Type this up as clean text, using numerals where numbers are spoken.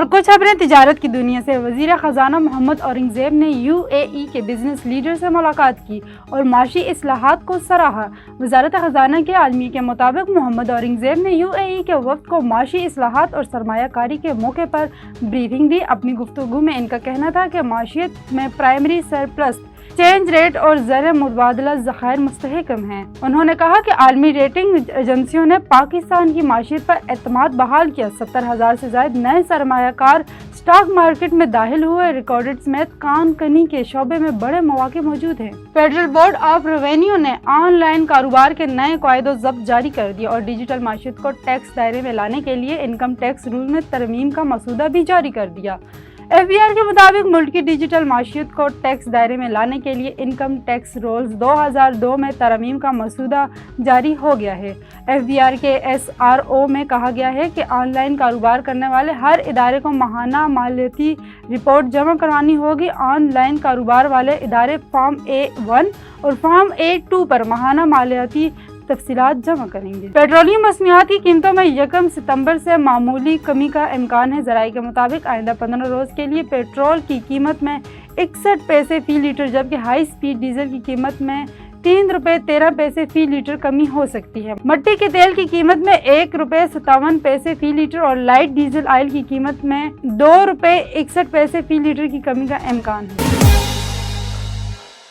और कुछ खबरें तिजारत की दुनिया से। वज़ीर ख़ज़ाना मोहम्मद औरंगज़ेब ने UAE के बिजनेस लीडर से मुलाकात की और माशी इस्लाहात को सराहा। वज़ारत ख़ज़ाना के आलमी के मुताबिक मोहम्मद औरंगज़ेब ने UAE के वफ़द को माशी इस्लाहात और सरमायाकारी के मौके पर ब्रीफिंग दी। अपनी गुफ्तगू में इनका कहना था कि माशियत में प्राइमरी सरप्लस, चेंज रेट और ज़र मुबादला ज़खायर मुस्तहकम हैं। उन्होंने कहा कि आलमी रेटिंग एजेंसियों ने पाकिस्तान की माशियत पर एतमाद बहाल किया। 70,000 से ज़ायद नए सरमायाकार स्टॉक मार्केट में दाखिल हुए। रिकॉर्डेड समेत कान कनी के शोबे में बड़े मौके मौजूद हैं। फेडरल बोर्ड ऑफ रेवेन्यू ने ऑनलाइन कारोबार के नए कायदो ज़ब्त जारी कर दिया और डिजिटल माशियत को टैक्स दायरे में लाने के लिए इनकम टैक्स रूल में तरमीम का मसूदा भी जारी कर दिया। FBR के मुताबिक मुल्क की डिजिटल माशियत को टैक्स दायरे में लाने के लिए इनकम टैक्स रूल्स 2002 में तरमीम का मसूदा जारी हो गया है। FBR के SRO में कहा गया है कि ऑनलाइन कारोबार करने वाले हर इदारे को माहाना मालियाती रिपोर्ट जमा करवानी होगी। ऑनलाइन कारोबार वाले इदारे फॉर्म A1 और फॉर्म A2 पर माहाना मालियाती तफसीलात जमा करेंगे। पेट्रोलियम मसनूआत की कीमतों में 1 सितंबर से मामूली कमी का इम्कान है। ज़राए के मुताबिक आइंदा 15 रोज़ के लिए पेट्रोल की कीमत में 61 पैसे फ़ी लीटर, जबकि हाई स्पीड डीजल की कीमत में 3 रुपये 13 पैसे फ़ी लीटर कमी हो सकती है। मट्टी के तेल की कीमत में 1 रुपये 57 पैसे फ़ी लीटर और लाइट डीजल ऑयल की कीमत में 2 रुपये 61 पैसे फ़ी लीटर की कमी का इम्कान है।